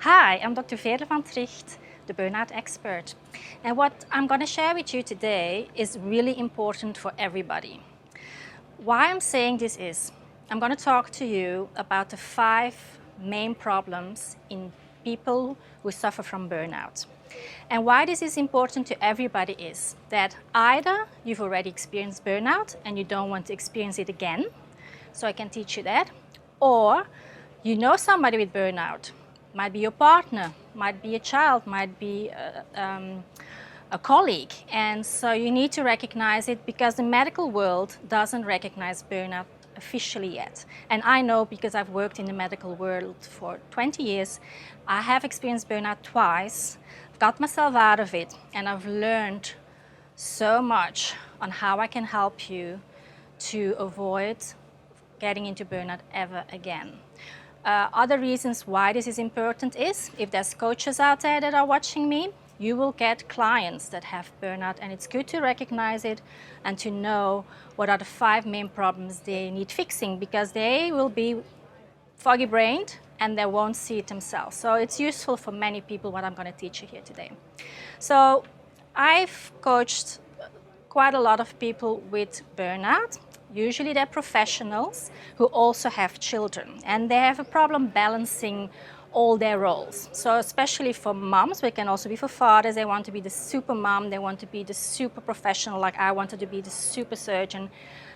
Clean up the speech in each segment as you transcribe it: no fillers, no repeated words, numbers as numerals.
Hi, I'm Dr. Veerle van Tricht, the burnout expert. And what I'm going to share with you today is really important for everybody. Why I'm saying this is, I'm going to talk to you about the 5 main problems in people who suffer from burnout. And why this is important to everybody is that either you've already experienced burnout and you don't want to experience it again, so I can teach you that, or you know somebody with burnout. Might be your partner, might be a child, might be a colleague. And so you need to recognize it because the medical world doesn't recognize burnout officially yet. And I know because I've worked in the medical world for 20 years, I have experienced burnout twice, got myself out of it, and I've learned so much on how I can help you to avoid getting into burnout ever again. Other reasons why this is important is, if there's coaches out there that are watching me, you will get clients that have burnout, and it's good to recognize it and to know what are the 5 main problems they need fixing, because they will be foggy-brained and they won't see it themselves. So it's useful for many people what I'm going to teach you here today. So I've coached quite a lot of people with burnout. Usually they're professionals who also have children, and they have a problem balancing all their roles. So especially for moms, but it can also be for fathers, they want to be the super mom, they want to be the super professional, like I wanted to be the super surgeon,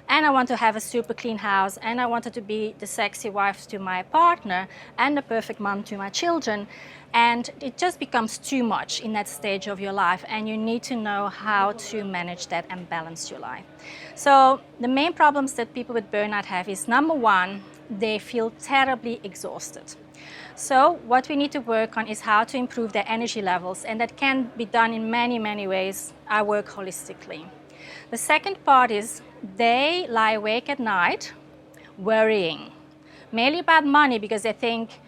and I want to have a super clean house, and I wanted to be the sexy wife to my partner and the perfect mom to my children. And it just becomes too much in that stage of your life, and you need to know how to manage that and balance your life. So the main problems that people with burnout have is, number 1, they feel terribly exhausted. So what we need to work on is how to improve their energy levels, and that can be done in many, many ways. I work holistically. The second part is they lie awake at night worrying, mainly about money, because they think,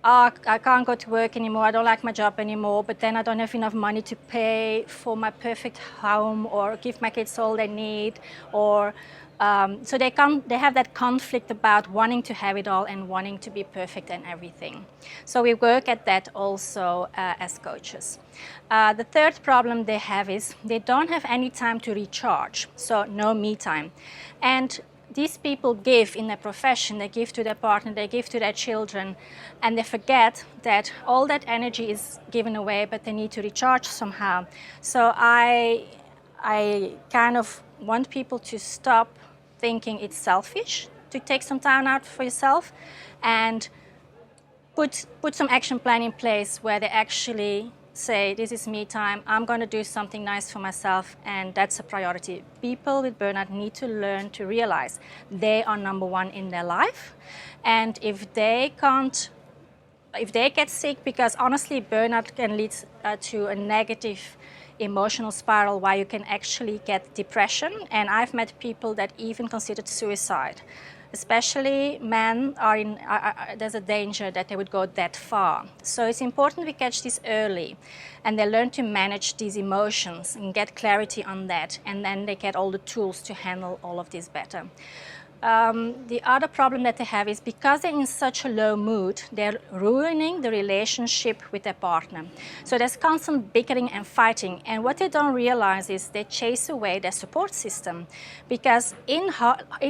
oh, I can't go to work anymore, I don't like my job anymore, but then I don't have enough money to pay for my perfect home or give my kids all they need, or so they have that conflict about wanting to have it all and wanting to be perfect and everything. So we work at that also as coaches. The third problem they have is they don't have any time to recharge, so no me time. And these people give in their profession, they give to their partner, they give to their children, and they forget that all that energy is given away, but they need to recharge somehow. So I kind of want people to stop thinking it's selfish to take some time out for yourself, and put some action plan in place where they actually say, this is me time, I'm going to do something nice for myself, and that's a priority. People with burnout need to learn to realize they are number 1 in their life, and if they get sick, because honestly burnout can lead to a negative emotional spiral where you can actually get depression, and I've met people that even considered suicide. Especially men there's a danger that they would go that far. So it's important we catch this early, and they learn to manage these emotions and get clarity on that, and then they get all the tools to handle all of this better. The other problem that they have is because they're in such a low mood, they're ruining the relationship with their partner. So there's constant bickering and fighting, and what they don't realize is they chase away their support system, because in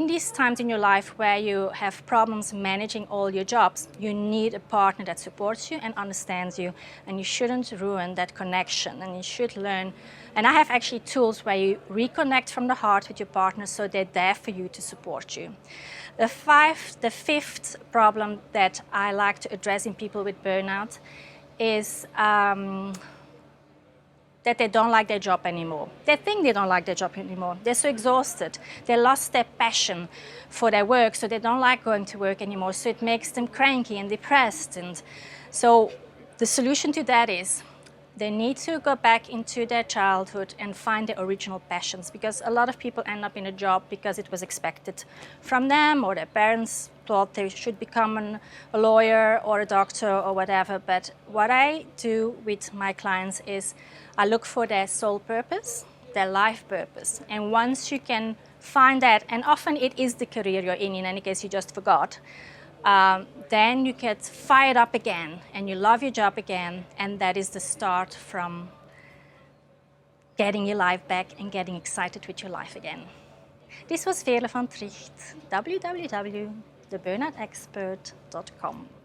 these times in your life where you have problems managing all your jobs, you need a partner that supports you and understands you, and you shouldn't ruin that connection, and you should learn. And I have actually tools where you reconnect from the heart with your partner, so they're there for you to support you. The 5th problem that I like to address in people with burnout is that they don't like their job anymore. They think they don't like their job anymore. They're so exhausted. They lost their passion for their work, so they don't like going to work anymore. So it makes them cranky and depressed. And so the solution to that is they need to go back into their childhood and find their original passions, because a lot of people end up in a job because it was expected from them, or their parents thought they should become a lawyer or a doctor or whatever. But what I do with my clients is I look for their soul purpose, their life purpose. And once you can find that, and often it is the career you're in any case you just forgot, then you get fired up again and you love your job again, and that is the start from getting your life back and getting excited with your life again. This was Veerle van Tricht, www.theburnoutexpert.com.